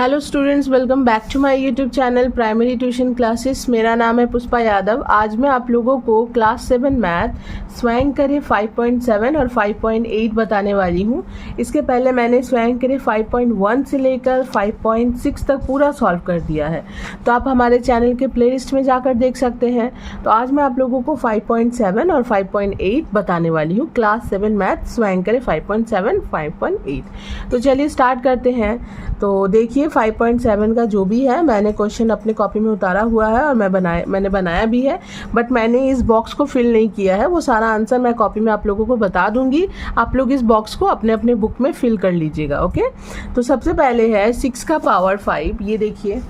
Hello students, welcome back to my YouTube channel primary tuition classes. मेरा नाम है पुष्पा यादव। आज मैं आप लोगों को क्लास 7 मैथ स्वयं करे 5.7 और 5.8 बताने वाली हूँ। इसके पहले मैंने स्वयं करे 5.1 से लेकर 5.6 तक पूरा सॉल्व कर दिया है, तो आप हमारे चैनल के प्लेलिस्ट में जाकर देख सकते हैं। तो आज मैं आप लोगों को 5.7 और 5.8 बताने वाली हूँ। क्लास 7 मैथ स्वयं करे 5.7 5.8। तो चलिए स्टार्ट करते हैं। तो देखिए 5.7 का जो भी है मैंने क्वेश्चन अपने कॉपी में उतारा हुआ है और मैंने बनाया भी है, बट मैंने इस बॉक्स को फिल नहीं किया है। वो सारा आंसर मैं कॉपी में आप लोगों को बता दूंगी, आप लोग इस बॉक्स को अपने अपने बुक में फिल कर लीजिएगा। ओके, तो सबसे पहले है 6 का पावर 5। ये देखिए,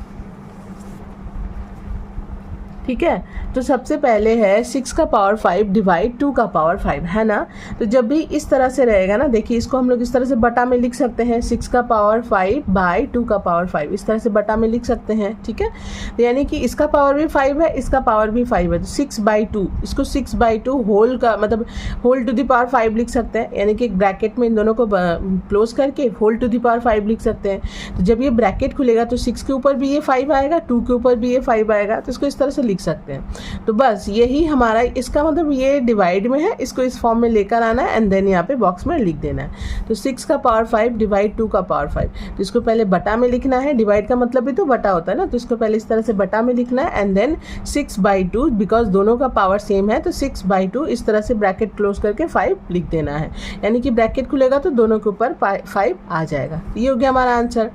ठीक है। तो सबसे पहले है 6 का पावर 5 डिवाइड 2 का पावर 5, है ना। तो जब भी इस तरह से रहेगा ना, देखिए इसको हम लोग इस तरह से बटा में लिख सकते हैं, 6 का पावर 5 बाई 2 का पावर 5, इस तरह से बटा में लिख सकते हैं, ठीक है। तो यानी कि इसका पावर भी 5 है, इसका पावर भी 5 है, तो 6/2, इसको 6/2 होल का मतलब होल टू द पावर 5 लिख सकते हैं। यानी कि एक ब्रैकेट में इन दोनों को क्लोज करके होल टू द पावर 5 लिख सकते हैं। तो जब ये ब्रैकेट खुलेगा तो 6 के ऊपर भी ये 5 आएगा, 2 के ऊपर भी ये 5 आएगा, तो इसको इस तरह से लिख सकते हैं। तो बस यही हमारा, इसका मतलब ये डिवाइड में है, इसको इस फॉर्म में लेकर आना है एंड देन यहाँ पे बॉक्स में लिख देना है। तो 6 का पावर 5 डिवाइड 2 का पावर 5, तो इसको पहले बटा में लिखना है। डिवाइड का मतलब भी तो बटा होता है ना, तो इसको पहले इस तरह से बटा में लिखना है एंड देन 6/2, बिकॉज दोनों का पावर सेम है तो 6/2 इस तरह से ब्रैकेट क्लोज करके 5 लिख देना है। यानी कि ब्रैकेट खुलेगा तो दोनों के ऊपर 5 आ जाएगा। ये हो गया हमारा आंसर।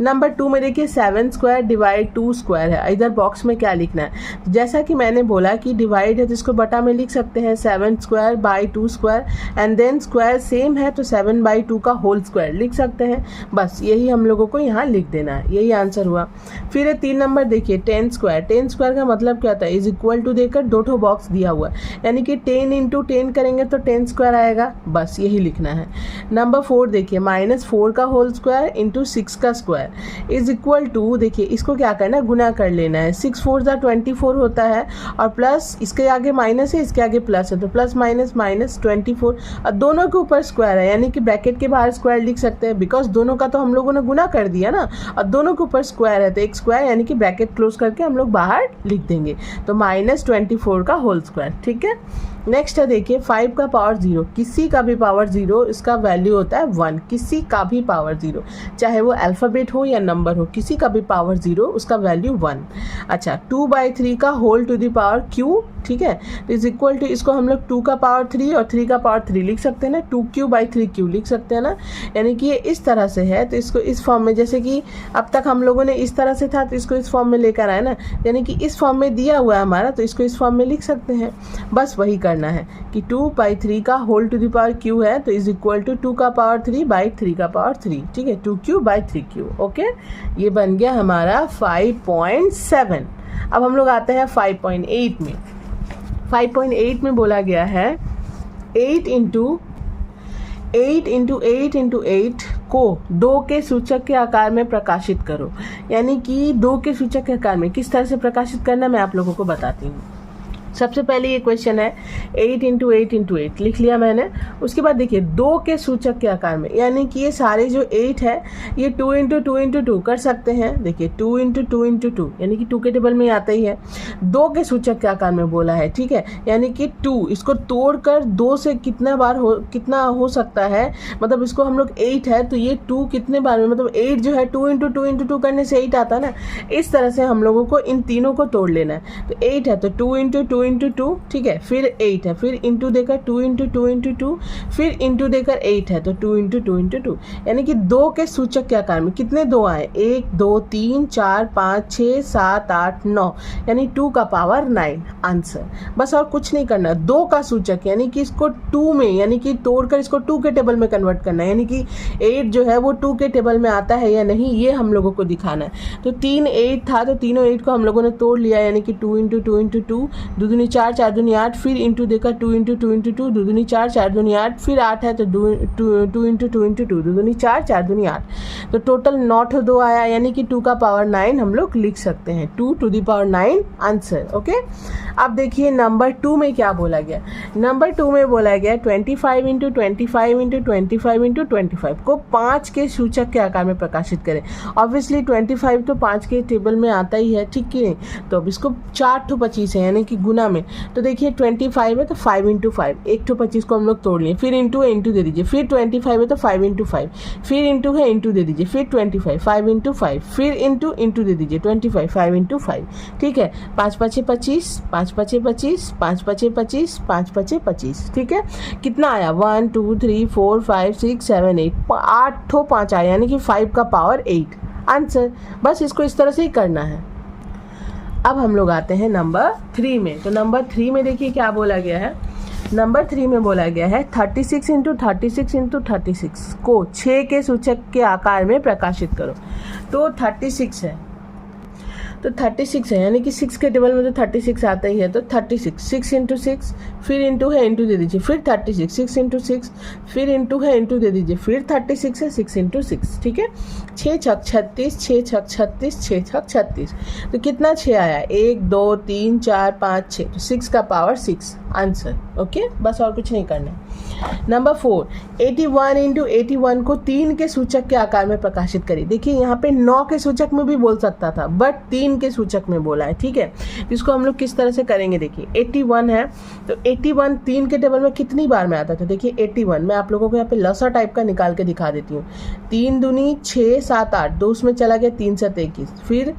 नंबर 2 में देखिए 7 स्क्वायर डिवाइड 2 स्क्वायर है। इधर बॉक्स में क्या लिखना है, जैसा कि मैंने बोला कि डिवाइड है तो इसको बटा में लिख सकते हैं 7 square by 2 square and then square same है तो 7/2 का होल स्क्वायर लिख सकते हैं। बस यही हम लोगों को यहाँ लिख देना है, यही आंसर हुआ। फिर 3 नंबर देखिए 10 स्क्वायर। 10 स्क्वायर का मतलब क्या था, इज इक्वल टू देकर 2 बॉक्स दिया हुआ है, यानी कि 10 × 10 करेंगे तो 10 स्क्वायर आएगा, बस यही लिखना है। नंबर 4 देखिए -4 का होल स्क्वायर इंटू 6 का स्क्वायर इज इक्वल टू, देखिए इसको क्या करना है, गुना कर लेना है। 6 4 24 होता है और प्लस इसके आगे माइनस है, इसके आगे प्लस है, तो प्लस माइनस -24 और दोनों के ऊपर स्क्वायर है, यानी कि ब्रैकेट के बाहर स्क्वायर लिख सकते हैं, बिकॉज दोनों का तो हम लोगों ने गुना कर दिया ना, और दोनों के ऊपर स्क्वायर है तो एक स्क्वायर, यानी कि ब्रैकेट क्लोज करके हम लोग बाहर लिख देंगे, तो -24 का होल स्क्वायर, ठीक है। नेक्स्ट है देखिए 5 का पावर 0, किसी का भी पावर 0 इसका वैल्यू होता है 1, किसी का भी पावर 0, चाहे वो अल्फ़ाबेट हो या नंबर हो, किसी का भी पावर 0 उसका वैल्यू 1। अच्छा 2/3 का whole to the power Q, ठीक है, इज इक्वल टू, इसको हम लोग 2 का पावर 3 और 3 का पावर 3 लिख सकते हैं ना, 2/3 लिख सकते हैं ना। यानी कि ये इस तरह से है तो इसको इस फॉर्म में, जैसे कि अब तक हम लोगों ने इस तरह से था तो इसको इस फॉर्म में लेकर आए ना, यानी कि इस फॉर्म में दिया हुआ है हमारा तो इसको इस फॉर्म में लिख सकते हैं। बस वही करना है कि 2/3 का whole to the power Q है तो इज इक्वल टू 2 का पावर 3/3 का पावर 3, ठीक है, 2/3। ओके, ये बन गया हमारा 5.7। अब हम लोग आते हैं 5.8 में। 5.8 में बोला गया है 8 × 8 को 2 के सूचक के आकार में प्रकाशित करो। यानी कि 2 के सूचक के आकार में किस तरह से प्रकाशित करना मैं आप लोगों को बताती हूँ। सबसे पहले ये क्वेश्चन है 8 × 8 लिख लिया मैंने। उसके बाद देखिए 2 के सूचक के आकार में, यानी कि ये सारे जो 8 है ये 2 × 2 × 2 कर सकते हैं। देखिए 2 × 2 × 2 यानी कि 2 के टेबल में आता ही है। 2 के सूचक के आकार में बोला है, ठीक है, यानी कि 2, इसको तोड़कर 2 से कितना हो सकता है, मतलब इसको हम लोग 8 है तो ये 2 कितने बार में, मतलब 8 जो है 2 × 2 × 2 करने से 8 आता ना, इस तरह से हम लोगों को इन तीनों को तोड़ लेना है। तो 8 है तो 2 × 2 × 2, ठीक है, फिर 8 है, फिर इंटू देकर 2 × 2 × 2, फिर इंटू देकर 8 है तो 2 × 2 × 2, यानी कि 2 के सूचक के आकार में कितने 2 आए, 1 2 3 4 5 6 7 8 9, यानी 2 का पावर 9 आंसर। बस और कुछ नहीं करना। 2 का सूचक यानी कि इसको 2 में, यानी कि तोड़कर इसको 2 के टेबल में कन्वर्ट करना है, यानी कि 8 जो है वो 2 के टेबल में आता है या नहीं ये हम लोगों को दिखाना है। तो 3 8 था तो तीनों 8 को हम लोगों ने तोड़ लिया, यानी कि 2 × 2 × 2, 2 दूनी 4, 4 दूनी 8, फिर इंटू देखा 2 इंटू 2 इंटू 2, 2 दूनी 4, 4 दूनी 8, फिर 8 है तो 2 इंटू 2 इंटू 2, 2 दूनी 4, 4 दूनी 8, तो टोटल 9 ठो 2 आया, यानी कि 2 का पावर 9 हम लोग लिख सकते हैं, 2 to the power 9 answer. Okay, अब देखिए नंबर 2 में क्या बोला गया। नंबर 2 में बोला गया 25 इंटू 25 इंटू 25 इंटू 25 को 5 के सूचक के आकार में प्रकाशित करें। ऑब्वियसली 25 तो 5 के टेबल में आता ही है, ठीक कि नहीं। तो अब इसको 4 ठो 25 है, यानी कि गुना में, तो देखिए 25 है तो 5 इंटू 5, 1 ठो 25 को हम लोग तोड़ लिए, फिर इंटू है इंटू दे दीजिए, फिर 25 है तो 5 इंटू 5, फिर इंटू है इंटू दे दीजिए, फिर 25 5 इंटू 5, फिर इंटू दे दीजिए 25 5 इंटू 5, ठीक है। 5 5 25, 5 5 25, 5 5 25, 5 5 25, ठीक है। कितना आया 1 2 3 4 5 6 7 8, 8 ठो 5 आया, यानी कि 5 का पावर 8 आंसर। बस इसको इस तरह से ही करना है। अब हम लोग आते हैं नंबर 3 में। तो नंबर 3 में देखिए क्या बोला गया है। नंबर 3 में बोला गया है 36 इंटू 36 इंटू 36 को 6 के सूचक के आकार में प्रकाशित करो। तो 36 है, तो 36 है, यानी कि 6 के टेबल में तो 36 आता ही है, तो 36 6 इंटू 6, फिर इंटू है इंटू दे दीजिए, फिर 36 6 इंटू 6, फिर इंटू है इंटू दे दीजिए, फिर 36 है 6 इंटू 6, ठीक है। 6 छक 36, 6 छक 36, 6 छक 36, तो कितना 6 आया 1 2 3 4 5 6, तो 6 का पावर 6 आंसर। ओके, बस और कुछ नहीं करना है। नंबर 4 81 इंटू 81 को 3 के सूचक के आकार में प्रकाशित करिए। देखिए यहाँ पे 9 के सूचक में भी बोल सकता था, बट 3 के सूचक में बोला है, ठीक है। इसको हम लोग किस तरह से करेंगे, देखिए 81 है, तो 81 3 के टेबल में कितनी बार में आता था। देखिए 81 मैं आप लोगों को यहाँ पे लसा टाइप का निकाल के दिखा देती हूँ। 3 दूनी 6 7 8, 2 उसमें चला गया 3 7 21, फिर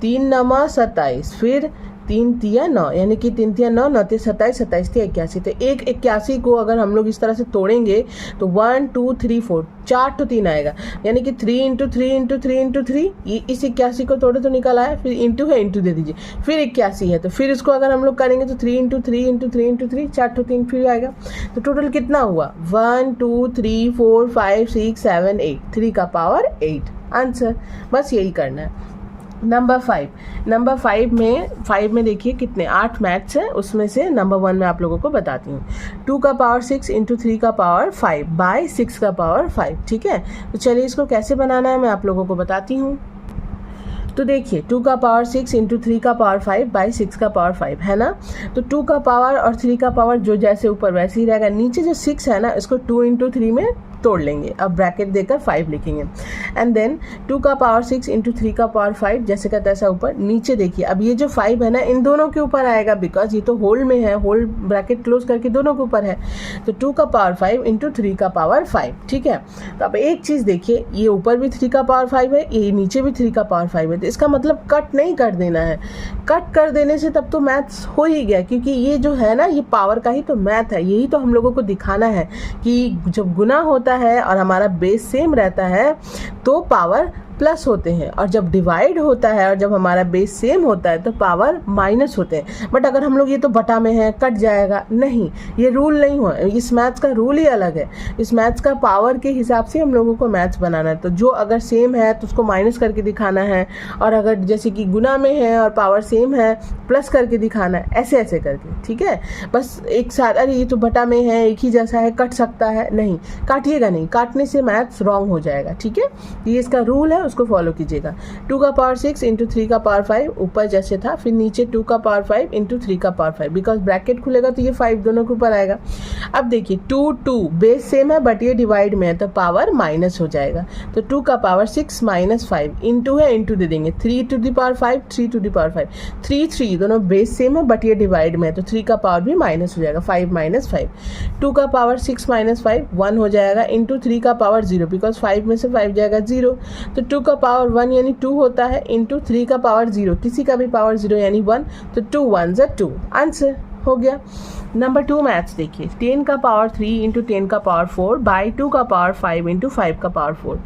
3 नमा 27, फिर 3 तिया 9, यानी कि 3 तिया 9, 9 तिया 27, 27 तिया 81, तो 1 81 को अगर हम लोग इस तरह से तोड़ेंगे तो 1 2 3 4 4 तो 3 आएगा, यानी कि 3 इंटू 3 इंटू 3 इंटू 3, ये इस 81 को तोड़े तो निकल आया, फिर इंटू है इंटू दे दीजिए, फिर 81 है, तो फिर इसको अगर हम लोग करेंगे तो 3 इंटू 3 इंटू 3 इंटू 3, 4 तो 3 फिर आएगा। तो टोटल कितना हुआ 1 2 3 4 5 6 7 8, 3 का पावर 8 आंसर। बस यही करना है। नंबर 5 में देखिए कितने 8 मैथ्स हैं, उसमें से नंबर 1 में आप लोगों को बताती हूँ। 2 का पावर 6 इंटू 3 का पावर 5 बाय 6 का पावर 5, ठीक है। तो चलिए इसको कैसे बनाना है मैं आप लोगों को बताती हूँ। तो देखिए 2 का पावर 6 इंटू 3 का पावर 5 बाई 6 का पावर 5 है ना। तो 2 का पावर और 3 का पावर जो जैसे ऊपर वैसे ही रहेगा, नीचे जो 6 है ना इसको 2 इंटू 3 में तोड़ लेंगे, अब ब्रैकेट देकर 5 लिखेंगे, एंड देन 2 का पावर 6 इंटू 3 का पावर 5 जैसे का तैसा ऊपर। नीचे देखिए अब ये जो 5 है ना इन दोनों के ऊपर आएगा, बिकॉज ये तो होल में है, होल ब्रैकेट क्लोज करके दोनों के ऊपर है। तो 2 का पावर 5 इंटू 3 का पावर 5, ठीक है। तो अब एक चीज़ देखिए, ये ऊपर भी 3 का पावर 5 है, ये नीचे भी 3 का पावर 5 है, तो इसका मतलब कट नहीं कर देना है। कट कर देने से तब तो मैथ्स हो ही गया, क्योंकि ये जो है ना ये पावर का ही तो मैथ है, यही तो हम लोगों को दिखाना है कि जब गुना होता है और हमारा बेस सेम रहता है तो पावर प्लस होते हैं, और जब डिवाइड होता है और जब हमारा बेस सेम होता है तो पावर माइनस होते हैं। बट अगर हम लोग ये तो बटा में है कट जाएगा, नहीं, ये रूल नहीं हुआ। इस मैथ्स का रूल ही अलग है। इस मैथ्स का पावर के हिसाब से हम लोगों को मैथ्स बनाना है। तो जो अगर सेम है तो उसको माइनस करके दिखाना है, और अगर जैसे कि गुना में है और पावर सेम है प्लस करके दिखाना है, ऐसे ऐसे करके, ठीक है। बस एक साथ अरे ये तो बटा में है एक ही जैसा है कट सकता है, नहीं, काटिएगा नहीं, काटने से मैथ्स रॉन्ग हो जाएगा, ठीक है। ये इसका रूल है, उसको फॉलो कीजिएगा। 2 का पावर 6 इंटू 3 का पावर 5 ऊपर जैसे था, फिर नीचे 2 का पावर 5 इंटू 3 का पावर 5, बिकॉज ब्रैकेट खुलेगा तो ये 5 दोनों के ऊपर आएगा। अब देखिए 2 बेस सेम है बट ये डिवाइड में है तो पावर माइनस हो जाएगा। तो 2 का पावर 6 माइनस 5 इंटू है इंटू दे देंगे, 3 to the power 5 3 to the power 5, 3 दोनों बेस सेम है बट ये डिवाइड में है तो 3 का पावर भी माइनस हो जाएगा, 5 माइनस 5। 2 का पावर 6 माइनस 5 1 हो जाएगा, इंटू 3 का पावर 0, बिकॉज 5 में से 5 जाएगा 0, तो 2 का पावर 1 यानी 2 होता है, इंटू 3 का पावर 0, किसी का भी पावर 0 यानी 1, तो 2 1 2 आंसर हो गया। नंबर 2 मैथ्स देखिए, 10 का पावर 3 इंटू 10 का पावर 4 बाई 2 का पावर 5 इंटू 5 का पावर 4।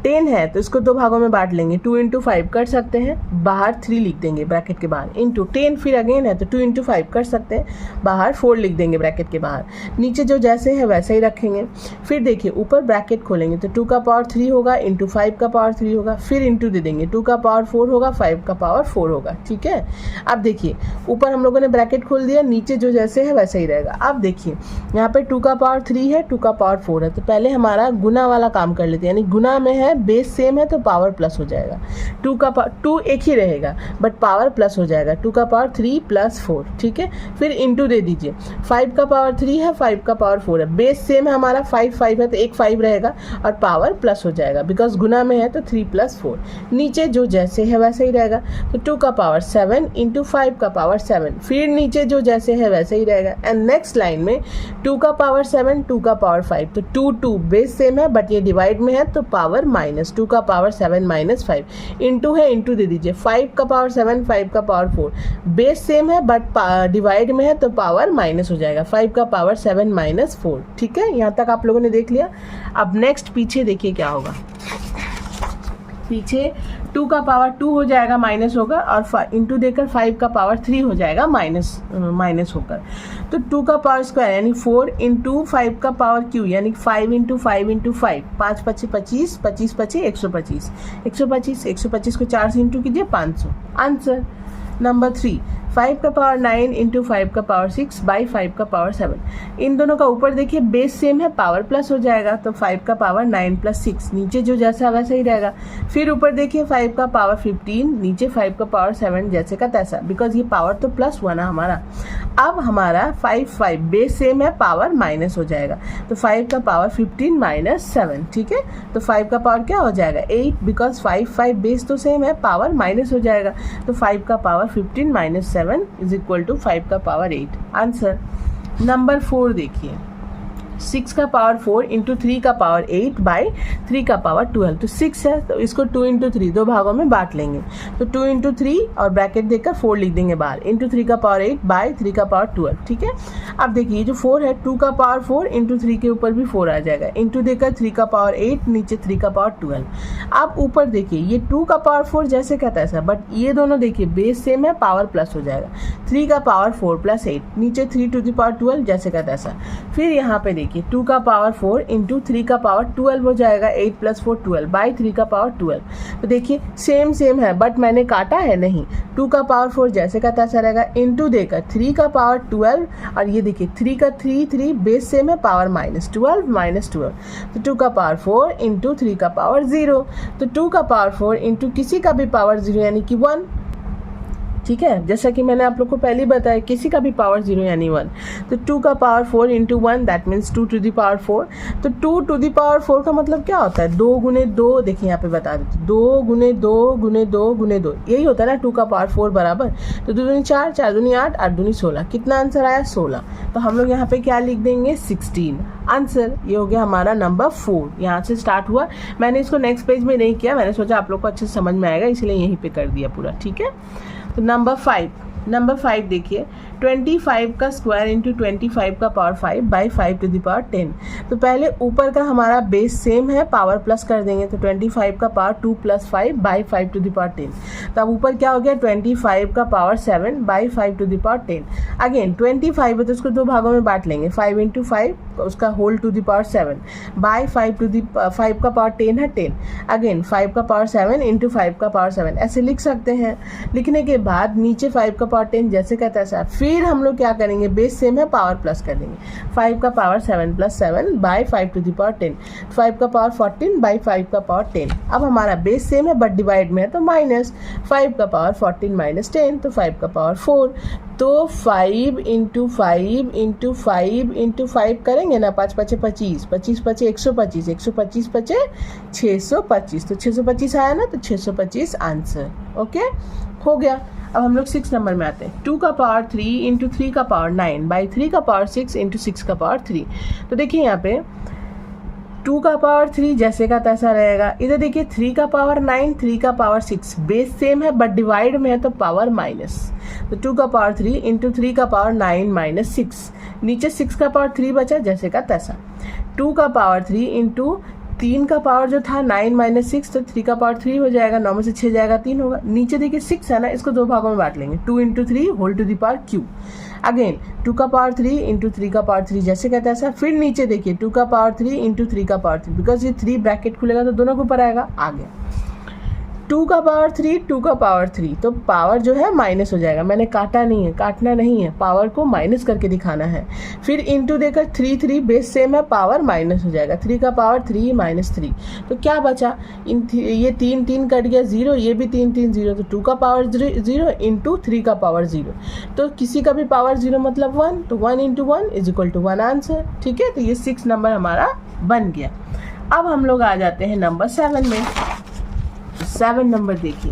10 है तो इसको दो भागों में बांट लेंगे, 2 इंटू 5 कर सकते हैं, बाहर 3 लिख देंगे ब्रैकेट के बाहर, इंटू 10 फिर अगेन है तो 2 इंटू 5 कर सकते हैं, बाहर 4 लिख देंगे ब्रैकेट के बाहर, नीचे जो जैसे है वैसे ही रखेंगे। फिर देखिए ऊपर ब्रैकेट खोलेंगे तो 2 का पावर 3 होगा इंटू 5 का पावर 3 होगा, फिर इंटू दे देंगे, 2 का पावर 4 होगा, 5 का पावर 4 होगा। ठीक है, अब देखिए ऊपर हम लोगों ने ब्रैकेट खोल दिया, नीचे जो जैसे है वैसे ही रहेगा। अब देखिए यहाँ पे 2 का पावर 3 है, 2 का पावर 4 है, तो पहले हमारा गुना वाला काम कर लेते हैं, यानी गुना में है, बेस सेम है तो पावर प्लस हो जाएगा। 2 का पावर 2 एक ही रहेगा बट पावर प्लस हो जाएगा, 2 का पावर 3 प्लस 4। ठीक है, फिर इंटू दे दीजिए, 5 का पावर 3 है, 5 का पावर 4 है, बेस सेम है हमारा, 5 5 है तो एक 5 रहेगा और पावर प्लस हो जाएगा, बिकॉज गुना में है तो 3 प्लस 4। नीचे जो जैसे है वैसे ही रहेगा, तो 2 का पावर 7 इंटू 5 का पावर 7, फिर नीचे जो जैसे है वैसे ही रहेगा। एंड नेक्स्ट लाइन में 2 का पावर 7, 2 का पावर 5, तो 2 2 बेस सेम है बट ये डिवाइड में है तो पावर माइनस, 2 का पावर 7 माइनस 5, इंटू है, इंटू दे दीजिए, 5 का पावर 7, 5 का पावर 4, बेस सेम है बट डिवाइड में है तो पावर माइनस हो जाएगा, 5 का पावर 7 माइनस 4। ठीक है, यहाँ तक आप लोगों ने देख लिया। अब नेक्स्ट पीछे देखिए क्या होगा, पीछे 2 का पावर 2 हो जाएगा, माइनस होगा, और इंटू देकर 5 का पावर 3 हो जाएगा, माइनस होकर, तो 2 का पावर स्क्वायर यानी 4 इंटू 5 का पावर क्यू यानी 5 इंटू 5 इंटू 5, 5 5 25, 25 25 125, 125 125 को 4 से इंटू कीजिए 500। आंसर नंबर 3, 5 का पावर 9 इंटू 5 का पावर 6 बाई 5 का पावर 7। इन दोनों का ऊपर देखिए बेस सेम है, पावर प्लस हो जाएगा, तो 5 का पावर 9 प्लस 6, नीचे जो जैसा वैसा ही रहेगा। फिर ऊपर देखिए 5 का पावर 15, नीचे 5 का पावर 7 जैसे का तैसा, बिकॉज ये पावर तो प्लस हुआ ना हमारा। अब हमारा 5 5 बेस सेम है, पावर माइनस हो जाएगा, तो 5 का पावर 15 माइनस 7। ठीक है, तो 5 का पावर क्या हो जाएगा 8, बिकॉज 5 5 बेस तो सेम है, पावर माइनस हो जाएगा, तो 5 का power 15 minus 7 is equal to 5 का पावर 8। आंसर नंबर 4 देखिए, 6 का पावर 4 इंटू 3 का पावर 8 बाई 3 का पावर 12, तो 6 है तो इसको 2 इंटू 3 दो भागों में बांट लेंगे, तो 2 इंटू 3 और ब्रैकेट देकर 4 लिख देंगे बाहर, इंटू 3 का पावर 8 बाई 3 का पावर 12। ठीक है, अब देखिए जो 4 है 2 का पावर 4 इंटू 3 के ऊपर भी 4 आ जाएगा, इंटू देकर 3 का पावर 8, नीचे 3 का पावर 12। अब ऊपर देखिए ये 2 का पावर 4 जैसे कहता है ऐसा, बट ये दोनों देखिए बेस सेम है, पावर प्लस हो जाएगा, 3 का पावर 4 प्लस 8, नीचे 3 टू द पावर 12 जैसे कहता है ऐसा। फिर यहाँ पे देखिए 2 का पावर 4 इंटू 3 का पावर 12 हो जाएगा, 8 प्लस 4 12 बाई 3 का पावर 12। तो देखिए सेम सेम है बट मैंने काटा है नहीं, 2 का पावर 4 जैसे का तैसा रहेगा, इंटू देकर 3 का पावर 12, और ये देखिए 3 का 3 बेस सेम है, पावर माइनस 12 माइनस 12, तो 2 का पावर 4 इंटू 3 का पावर 0, तो 2 का पावर 4 इंटू किसी का भी पावर 0 यानी कि 1। ठीक है, जैसा कि मैंने आप लोग को पहले बताया किसी का भी पावर 0 यानी 1, तो 2 का power 4 into 1 that means 2 to the power 4। तो 2 टू द पावर 4 का मतलब क्या होता है, 2 गुने 2, देखिए यहाँ पे बता देते, 2 गुने 2 गुने 2 गुने 2, यही होता है ना 2 का पावर 4 बराबर, तो 2 दूनी 4, 4 दूनी 8, 8 दूनी 16, कितना आंसर आया 16, तो हम लोग यहाँ पे क्या लिख देंगे 16। आंसर ये हो गया हमारा नंबर 4, यहाँ से स्टार्ट हुआ। मैंने इसको नेक्स्ट पेज में नहीं किया, मैंने सोचा आप लोग को अच्छे से समझ में आएगा इसलिए यहीं पे कर दिया पूरा। ठीक है, तो नंबर 5 देखिए, 25 का स्क्वायर इंटू 25 का power 5 by 5 to the power 10। तो पहले ऊपर का हमारा बेस सेम है, पावर प्लस कर देंगे, तो 25 का power 2 plus 5 by 5 to the power 10। तो अब ऊपर क्या हो गया 25 का power 7 by 5 to the power 10। Again 25 है तो उसको दो भागों में बांट लेंगे, 5 इंटू 5 उसका whole to the power 7 by 5 to the 5 का पावर 10 है 10। अगेन 5 का पावर 7 इंटू 5 का पावर 7 ऐसे लिख सकते हैं। लिखने के बाद नीचे 5 का पावर 10 जैसे कहता है, फिर हम लोग क्या करेंगे, बेस सेम है, पावर प्लस कर देंगे, 5 का power 7 plus 7 by 5 to the power 10, 5 का पावर 14 बाई 5 का पावर 10। अब हमारा बेस सेम है बट डिवाइड में है तो माइनस, 5 का पावर 14 माइनस 10, तो 5 का पावर 4, तो 5 इंटू 5 इंटू 5 इंटू 5 करेंगे ना, 5 5 25, 25 5 125, 125 5 625, तो 625 आया ना, तो 625 आंसर। ओके, हो गया। अब हम लोग 6 नंबर में आते हैं, 2 का पावर 3 इंटू 3 का पावर 9 बाई 3 का पावर 6 इंटू 6 का पावर 3। तो देखिए यहाँ पे 2 का पावर 3 जैसे का तैसा रहेगा। इधर देखिए 3 का पावर 9, 3 का पावर 6, बेस सेम है बट डिवाइड में है तो पावर माइनस। तो 2 का पावर 3 इंटू 3 का पावर 9 माइनस 6, नीचे 6 का पावर 3 बचा जैसे का तैसा। 2 का पावर 3 इंटू 3 का पावर जो था 9 माइनस 6, तो 3 का पावर 3 हो जाएगा, 9 में से 6 जाएगा 3 होगा। नीचे देखिए 6 है ना, इसको 2 भागों में बांट लेंगे, 2 into 3 whole to the power q. Again 2 का पावर 3 इंटू 3 का पावर 3 जैसे कहता है ऐसा। फिर नीचे देखिए 2 का पावर 3 इंटू 3 का पावर 3, बिकॉज ये 3 ब्रैकेट खुलेगा तो दोनों के ऊपर आएगा, आ गया। 2 का पावर 3, 2 का पावर 3, तो पावर जो है माइनस हो जाएगा। मैंने काटा नहीं है, काटना नहीं है, पावर को माइनस करके दिखाना है। फिर इंटू देकर 3 बेस सेम है, पावर माइनस हो जाएगा। 3 का पावर 3 माइनस 3, तो क्या बचा, ये 3 कट गया 0, ये भी 3 0, तो 2 का पावर 0 इंटू 3 का पावर 0, तो किसी का भी पावर 0 मतलब 1, तो 1 into 1 is equal to 1 answer. ठीक है, तो ये 6 नंबर हमारा बन गया। अब हम लोग आ जाते हैं नंबर 7 में। 7 नंबर देखिए,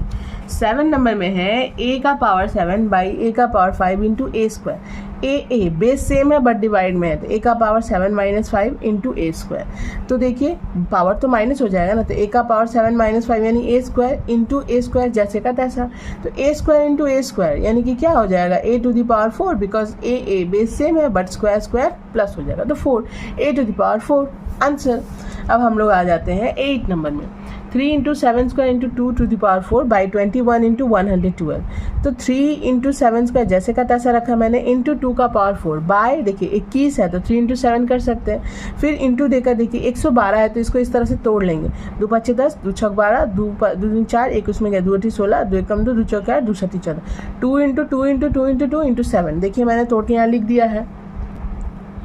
7 नंबर में है a का पावर 7 बाई a का power 5 into a square. A base same है बट डिवाइड में है, तो a का power 7 minus 5 into a square. तो देखिए पावर तो माइनस हो जाएगा ना, तो a का पावर 7 माइनस 5 यानी a square into a square जैसे का तैसा। तो a square into a square यानी कि क्या हो जाएगा, a to the power 4, because a base same है बट स्क्वायर स्क्वायर प्लस हो जाएगा, तो 4, a to the power 4 answer. अब हम लोग आ जाते हैं 8 नंबर में। 3 into 7 square into 2 to the power 4 by 21 into 112। तो 3 इंटू 7 स्क्वायर जैसे का तैसा रखा मैंने, इंटू 2 का पावर 4 बाय देखिए 21 है तो 3 इंटू 7 कर सकते हैं। फिर इंटू देकर देखिए 112 है तो इसको इस तरह से तोड़ लेंगे, 2 5 10, 2 6 12, 2 3 4, 1 उसमें गया 2 8 16, 2 1 2, 2 4 2 7 14, 2 इंटू 2 इंटू 2 इंटू 2 इंटू 7। देखिए मैंने तोड़ के यहाँ लिख दिया है।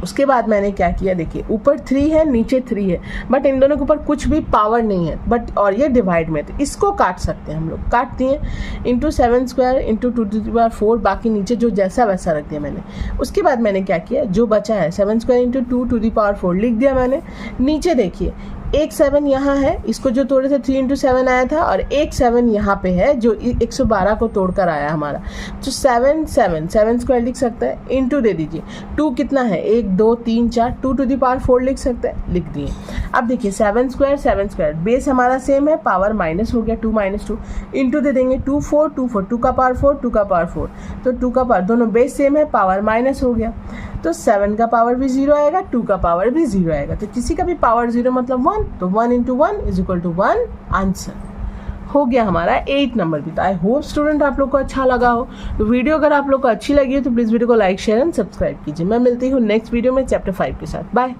उसके बाद मैंने क्या किया, देखिए ऊपर 3 है नीचे 3 है, बट इन दोनों के ऊपर कुछ भी पावर नहीं है, बट और ये डिवाइड में, तो इसको काट सकते हैं हम लोग। काट दिए, into 7 square into 2 to the power 4, बाकी नीचे जो जैसा वैसा रख दिया मैंने। उसके बाद मैंने क्या किया, जो बचा है 7 square into 2 to the power 4 लिख दिया मैंने। नीचे देखिए एक 7 यहाँ है, इसको जो तोड़े थे 3 इंटू 7 आया था, और एक 7 यहाँ पे है जो 112 को तोड़कर आया हमारा, तो 7 स्क्वायर लिख सकते हैं, इंटू दे दीजिए 2 कितना है 1 2 3 4, 2 टू द पावर 4 लिख सकते हैं, लिख दिए। अब देखिए 7 स्क्वायर बेस हमारा सेम है, पावर माइनस हो गया 2 माइनस 2, इंटू दे देंगे 2 4 2 का पावर 4 2 का पावर 4, तो 2 का पावर दोनों बेस सेम है, पावर माइनस हो गया, तो 7 का पावर भी 0 आएगा, 2 का पावर भी 0 आएगा, तो किसी का भी पावर 0 मतलब 1, तो 1 into 1 is equal to 1 answer. हो गया हमारा 8 नंबर भी। तो आई होप स्टूडेंट आप लोग को अच्छा लगा हो। तो वीडियो अगर आप लोग को अच्छी लगी हो तो प्लीज़ वीडियो को लाइक शेयर एंड सब्सक्राइब कीजिए। मैं मिलती हूँ नेक्स्ट वीडियो में चैप्टर 5 के साथ। बाय।